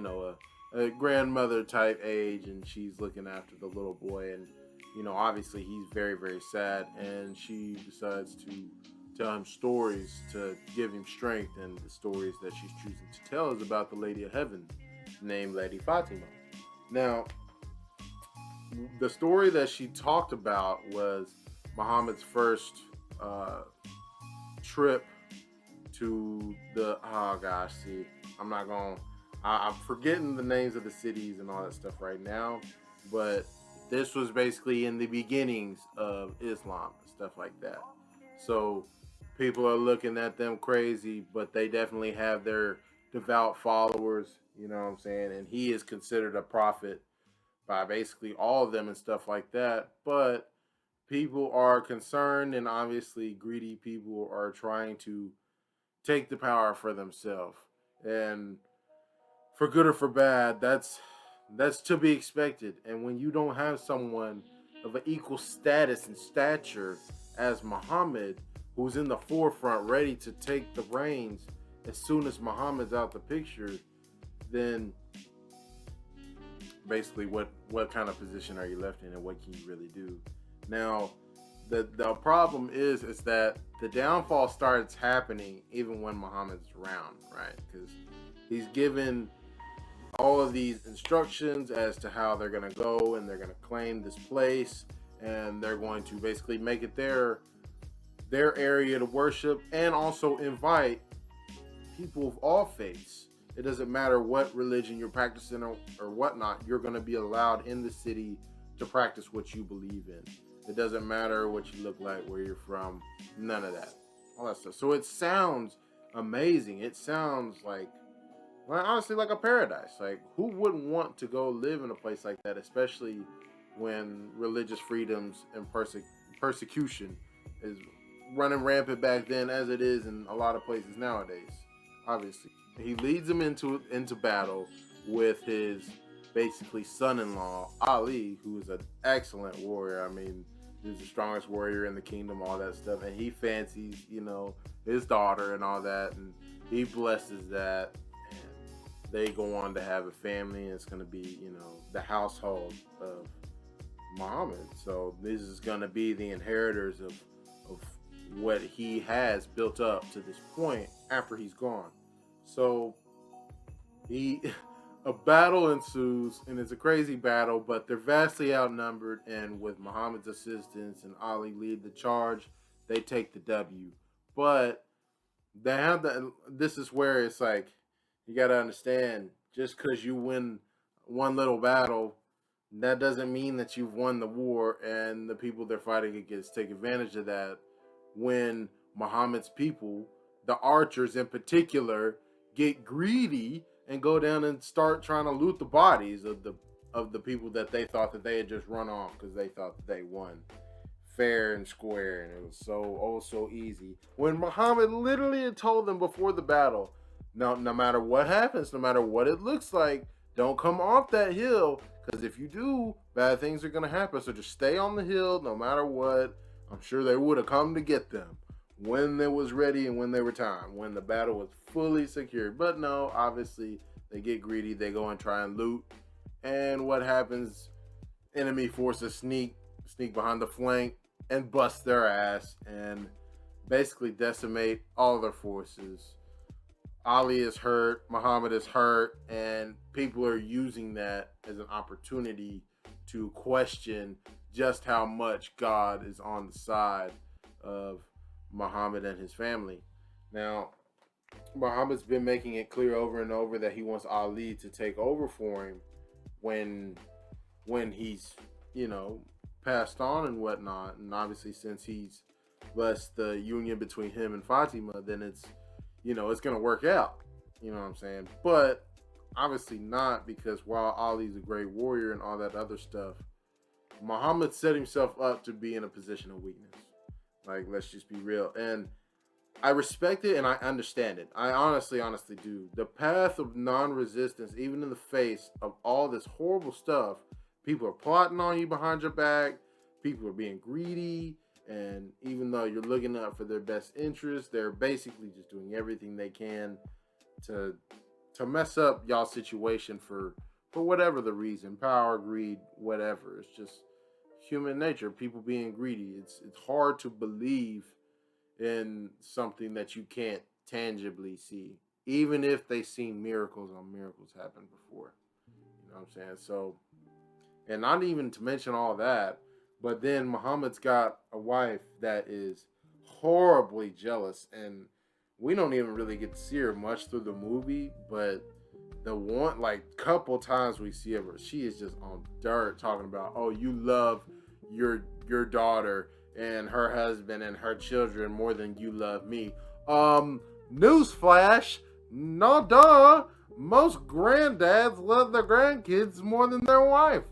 a grandmother type age, and she's looking after the little boy, and obviously he's very, very sad, and she decides to tell him stories to give him strength, and the stories that she's choosing to tell is about the Lady of Heaven, named Lady Fatima. Now, the story that she talked about was Muhammad's first trip to the, oh gosh, see, I'm not going I'm forgetting the names of the cities and all that stuff right now, but this was basically in the beginnings of Islam and stuff like that. So people are looking at them crazy, but they definitely have their devout followers, you know what I'm saying? And he is considered a prophet by basically all of them and stuff like that. But people are concerned, and obviously greedy people are trying to take the power for themselves. And for good or for bad, that's to be expected. And when you don't have someone of an equal status and stature as Muhammad, who's in the forefront ready to take the reins as soon as Muhammad's out the picture, then basically what kind of position are you left in, and what can you really do? Now, the problem is that the downfall starts happening even when Muhammad's around, right? Because he's given all of these instructions as to how they're going to go, and they're going to claim this place, and they're going to basically make it their area to worship, and also invite people of all faiths. It doesn't matter what religion you're practicing or whatnot, you're going to be allowed in the city to practice what you believe in. It doesn't matter what you look like, where you're from, none of that, all that stuff. So it sounds amazing. It sounds like, well, honestly, like a paradise. Like, who wouldn't want to go live in a place like that, especially when religious freedoms and persecution is running rampant back then, as it is in a lot of places nowadays. Obviously, he leads them into battle with his basically son-in-law Ali, who is an excellent warrior. I mean, he's the strongest warrior in the kingdom, all that stuff, and he fancies, his daughter and all that, and he blesses that. They go on to have a family, and it's going to be, the household of Muhammad. So this is going to be the inheritors of what he has built up to this point after he's gone. So a battle ensues, and it's a crazy battle, but they're vastly outnumbered, and with Muhammad's assistance and Ali lead the charge, they take the W. But this is where it's like, you got to understand, just because you win one little battle, that doesn't mean that you've won the war, and the people they're fighting against take advantage of that when Muhammad's people, the archers in particular, get greedy and go down and start trying to loot the bodies of the people that they thought that they had just run off, because they thought that they won fair and square, and it was so easy. When Muhammad literally had told them before the battle, no matter what happens, no matter what it looks like, don't come off that hill, because if you do, bad things are going to happen. So just stay on the hill no matter what. I'm sure they would have come to get them when it was ready and when they were time, when the battle was fully secured. But no, obviously, they get greedy. They go and try and loot. And what happens? Enemy forces sneak behind the flank and bust their ass and basically decimate all their forces. Ali is hurt, Muhammad is hurt, and people are using that as an opportunity to question just how much God is on the side of Muhammad and his family. Now, Muhammad's been making it clear over and over that he wants Ali to take over for him when he's, passed on and whatnot. And obviously, since he's blessed the union between him and Fatima, then it's going to work out. You know what I'm saying? But obviously not, because while Ali's a great warrior and all that other stuff, Muhammad set himself up to be in a position of weakness. Like, let's just be real. And I respect it and I understand it. I honestly do. The path of non-resistance, even in the face of all this horrible stuff, people are plotting on you behind your back. People are being greedy. And even though you're looking out for their best interest, they're basically just doing everything they can to to mess up y'all's situation for whatever the reason, power, greed, whatever. It's just human nature, people being greedy. It's hard to believe in something that you can't tangibly see, even if they seen miracles on miracles happen before. You know what I'm saying? So, and not even to mention all that, but then Muhammad's got a wife that is horribly jealous, and we don't even really get to see her much through the movie, but the one like couple times we see her, she is just on dirt talking about, oh, you love your daughter and her husband and her children more than you love me. Newsflash, no duh. Most granddads love their grandkids more than their wife.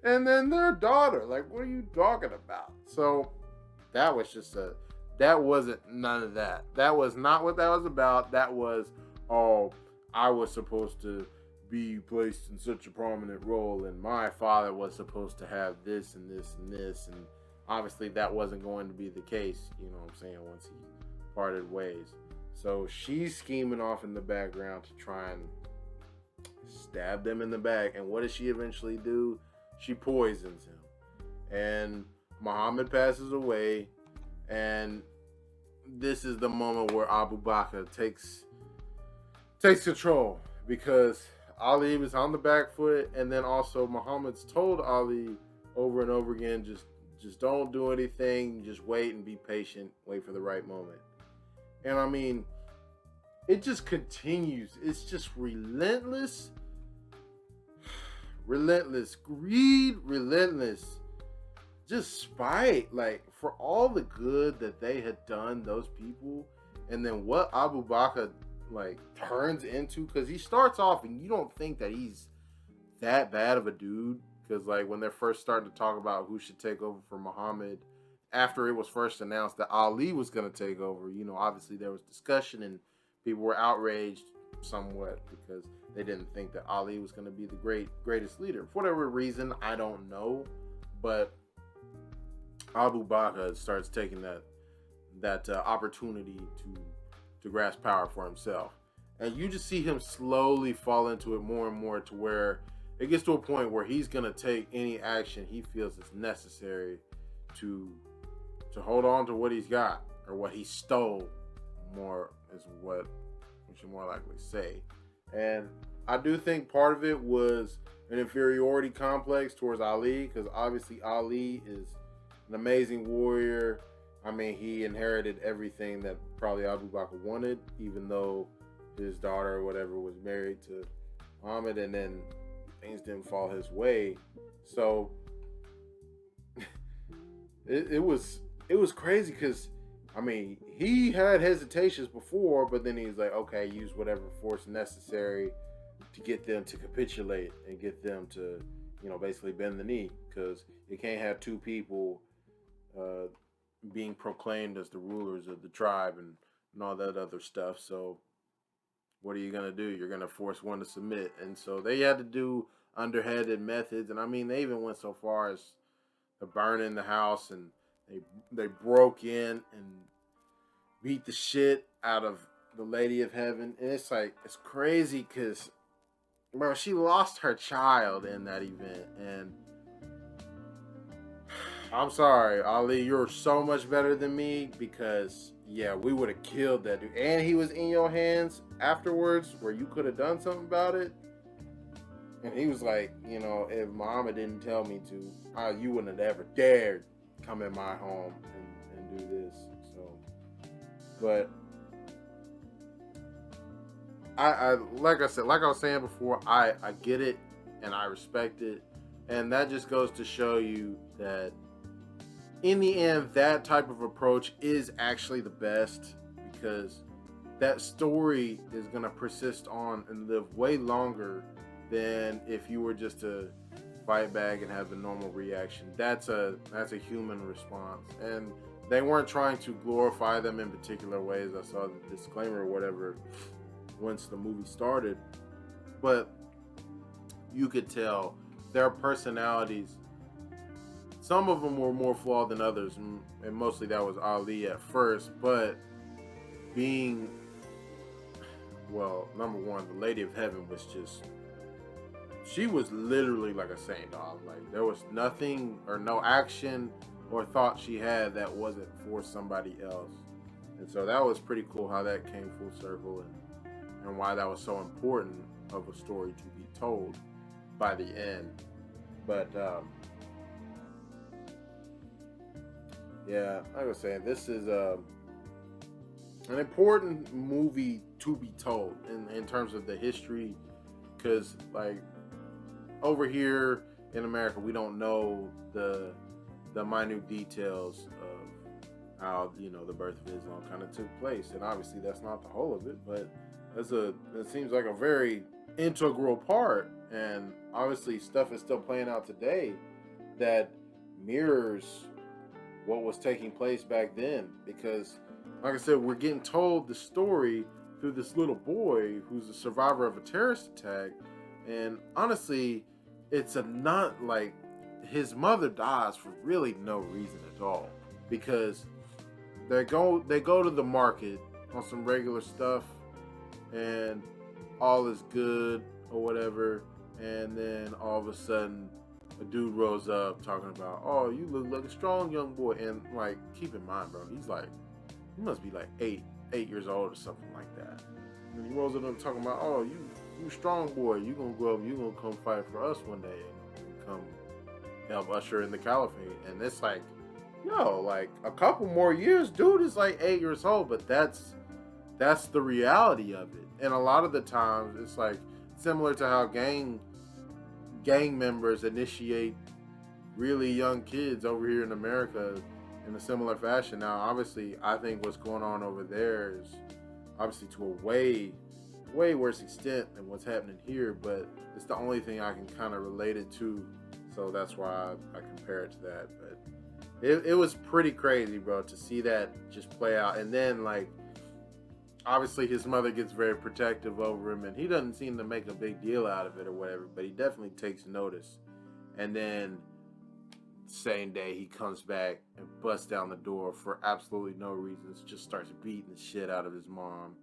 And then their daughter. Like, what are you talking about? So that was just that wasn't none of that. That was not what that was about. That was, oh, I was supposed to be placed in such a prominent role, and my father was supposed to have this and this and this, and obviously that wasn't going to be the case, you know what I'm saying, once he parted ways. So she's scheming off in the background to try and stab them in the back, and what does she eventually do? She poisons him, and Muhammad passes away, and this is the moment where Abu Bakr takes control, because Ali was on the back foot, and then also Muhammad's told Ali over and over again, just don't do anything, just wait and be patient, wait for the right moment. And I mean, it just continues. It's just relentless greed, relentless just spite, like, for all the good that they had done, those people, and then what Abu Bakr like turns into, because he starts off and you don't think that he's that bad of a dude, because like when they're first starting to talk about who should take over for Muhammad, after it was first announced that Ali was going to take over, you know, obviously there was discussion and people were outraged somewhat because they didn't think that Ali was going to be the greatest leader for whatever reason. I don't know, but Abu Bakr starts taking that opportunity to grasp power for himself, and you just see him slowly fall into it more and more, to where it gets to a point where he's gonna take any action he feels is necessary to hold on to what he's got, or what he stole, more is what we should more likely say. And I do think part of it was an inferiority complex towards Ali, because obviously Ali is an amazing warrior. I mean, he inherited everything that probably Abu Bakr wanted, even though his daughter or whatever was married to Muhammad, and then things didn't fall his way. So it was crazy, because I mean, he had hesitations before, but then he's like, okay, use whatever force necessary to get them to capitulate and get them to, you know, basically bend the knee, because you can't have two people being proclaimed as the rulers of the tribe and all that other stuff. So what are you going to do? You're going to force one to submit. And so they had to do underhanded methods. And I mean, they even went so far as to burn in the house, and they broke in and beat the shit out of the Lady of Heaven. And it's like, it's crazy, because, bro, she lost her child in that event. And I'm sorry, Ali, you're so much better than me, because, yeah, we would have killed that dude. And he was in your hands afterwards, where you could have done something about it. And he was like, you know, if Muhammad didn't tell me to, you wouldn't have ever dared come in my home and do this. So, but I like I said, like I was saying before, I get it and I respect it. And that just goes to show you that in the end, that type of approach is actually the best, because that story is going to persist on and live way longer than if you were just to fight back and have the normal reaction. That's a human response. And they weren't trying to glorify them in particular ways. I saw the disclaimer or whatever once the movie started. But you could tell their personalities, some of them were more flawed than others, and mostly that was Ali at first, but being well, number one, the Lady of Heaven was just, she was literally like a saint, dog. Like there was nothing or no action or thought she had that wasn't for somebody else. And so that was pretty cool how that came full circle, and why that was so important of a story to be told by the end. But yeah, like I was saying, this is an important movie to be told in terms of the history, because like over here in America, we don't know the minute details of how the birth of Islam kind of took place, and obviously that's not the whole of it, but it seems like a very integral part, and obviously stuff is still playing out today that mirrors what was taking place back then, because like I said, we're getting told the story through this little boy who's a survivor of a terrorist attack, and honestly, it's a not like his mother dies for really no reason at all, because they go to the market on some regular stuff, and all is good or whatever, and then all of a sudden a dude rose up talking about, oh, you look like a strong young boy, and like, keep in mind, bro, he's like, he must be like eight years old or something like that. And he rose up and talking about, oh, you strong boy, you gonna grow up, you gonna come fight for us one day and come help usher in the caliphate. And it's like, yo, like a couple more years, dude is like 8 years old, but that's the reality of it. And a lot of the times it's like similar to how gang members initiate really young kids over here in America in a similar fashion. Now, obviously, I think what's going on over there is obviously to a way worse extent than what's happening here, but it's the only thing I can kind of relate it to, so that's why I compare it to that. But it was pretty crazy, bro, to see that just play out. And then, like, obviously his mother gets very protective over him, and he doesn't seem to make a big deal out of it or whatever, but he definitely takes notice. And then same day he comes back and busts down the door for absolutely no reasons, just starts beating the shit out of his mom,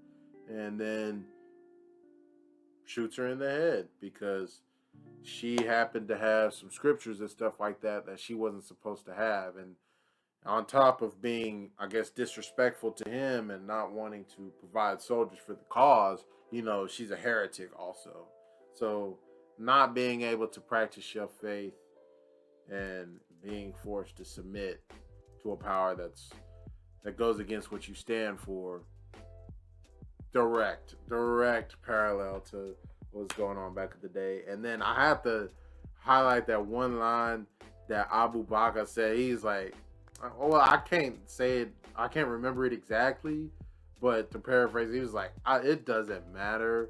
and then shoots her in the head because she happened to have some scriptures and stuff like that she wasn't supposed to have. And on top of being, I guess, disrespectful to him and not wanting to provide soldiers for the cause, she's a heretic also. So not being able to practice your faith and being forced to submit to a power that goes against what you stand for, direct parallel to what's going on back in the day. And then I have to highlight that one line that Abu Bakr said. He's like, well, I can't say it, I can't remember it exactly, but to paraphrase, he was like, it doesn't matter.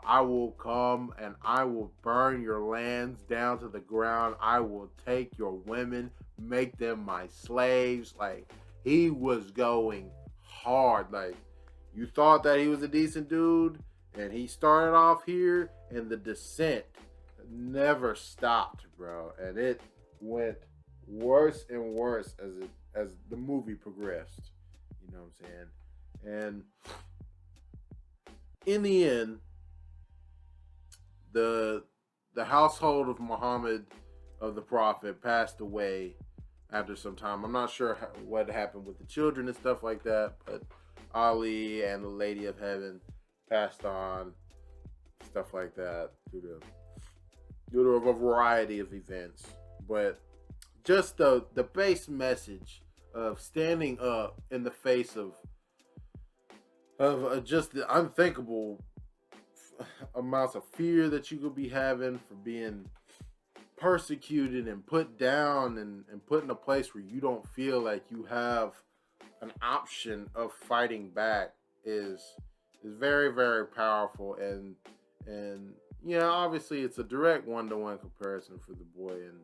I will come and I will burn your lands down to the ground. I will take your women, make them my slaves. Like, he was going hard. Like, you thought that he was a decent dude, and he started off here, and the descent never stopped, bro. And it went worse and worse as the movie progressed. You know what I'm saying? And in the end, the household of Muhammad, of the Prophet, passed away after some time. I'm not sure what happened with the children and stuff like that, but Ali and the Lady of Heaven passed on, stuff like that, due to a variety of events. But just the base message of standing up in the face of just the unthinkable amounts of fear that you could be having for being persecuted and put down and put in a place where you don't feel like you have an option of fighting back is very, very powerful. And yeah, obviously it's a direct one-to-one comparison for the boy, and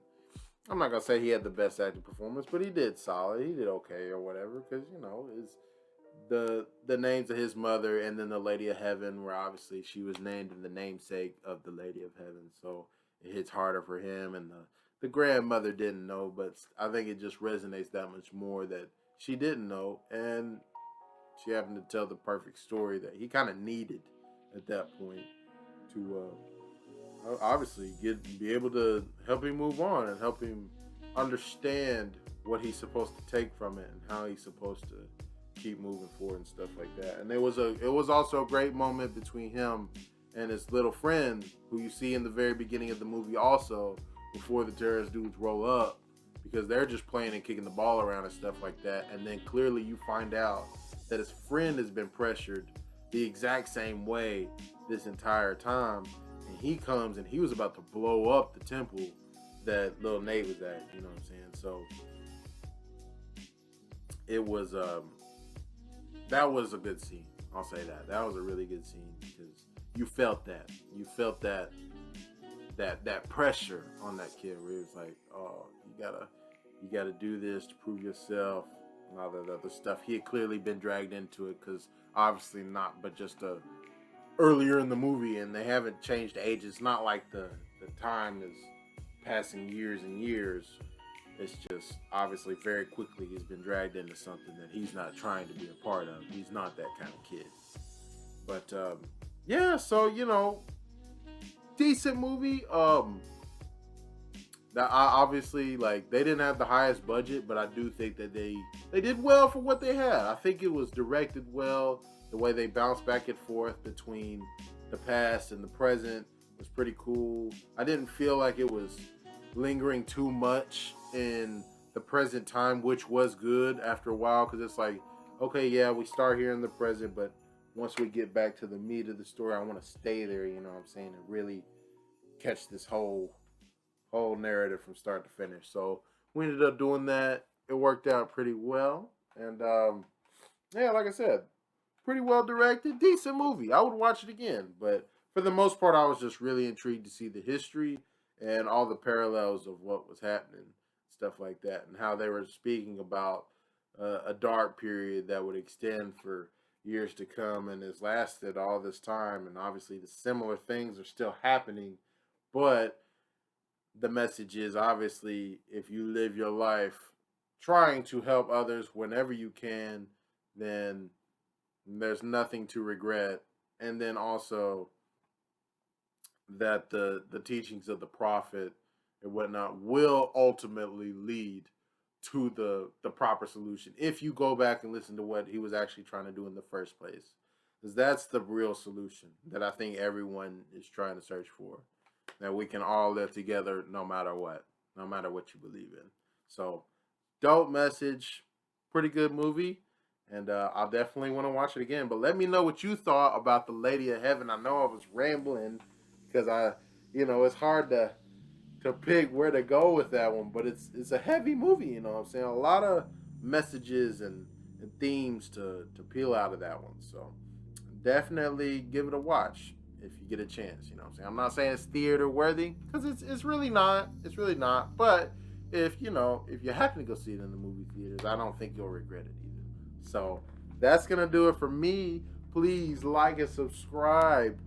I'm not gonna say he had the best acting performance, but he did solid. He did okay or whatever, because it's the names of his mother and then the Lady of Heaven, where obviously she was named in the namesake of the Lady of Heaven, so it hits harder for him. And the grandmother didn't know, but I think it just resonates that much more that she didn't know, and she happened to tell the perfect story that he kind of needed at that point to obviously be able to help him move on and help him understand what he's supposed to take from it and how he's supposed to keep moving forward and stuff like that. And it was also a great moment between him and his little friend, who you see in the very beginning of the movie also, before the terrorist dudes roll up, because they're just playing and kicking the ball around and stuff like that. And then clearly you find out that his friend has been pressured the exact same way this entire time. And he comes and he was about to blow up the temple that little Nate was at, you know what I'm saying? So it was that was a good scene. I'll say that. That was a really good scene because you felt that. You felt that pressure on that kid where it was like, oh, you gotta do this to prove yourself and all that other stuff. He had clearly been dragged into it because obviously not, but just earlier in the movie, and they haven't changed the age. It's not like the time is passing years and years. It's just obviously very quickly he's been dragged into something that he's not trying to be a part of. He's not that kind of kid. But yeah, so decent movie. That obviously, like, they didn't have the highest budget, but I do think that they did well for what they had. I think it was directed well. The way they bounced back and forth between the past and the present was pretty cool. I didn't feel like it was lingering too much in the present time, which was good after a while, because it's like, okay, yeah, we start here in the present, but once we get back to the meat of the story, I want to stay there, you know what I'm saying, and really catch this whole narrative from start to finish. So we ended up doing that. It worked out pretty well, and yeah, like I said, pretty well directed, decent movie. I would watch it again, but for the most part, I was just really intrigued to see the history and all the parallels of what was happening, stuff like that, and how they were speaking about a dark period that would extend for years to come and has lasted all this time. And obviously, the similar things are still happening, but the message is obviously if you live your life trying to help others whenever you can, then there's nothing to regret. And then also that the teachings of the prophet and whatnot will ultimately lead to the proper solution if you go back and listen to what he was actually trying to do in the first place, because that's the real solution that I think everyone is trying to search for, that we can all live together no matter what you believe in. So dope message, pretty good movie, and I'll definitely want to watch it again. But let me know what you thought about The Lady of Heaven. I know I was rambling because it's hard to pick where to go with that one, but it's a heavy movie, you know what I'm saying? A lot of messages and themes to peel out of that one. So definitely give it a watch if you get a chance, you know what I'm saying? I'm not saying it's theater worthy, because it's really not. It's really not. But if you happen to go see it in the movie theaters, I don't think you'll regret it either. So that's gonna do it for me. Please like and subscribe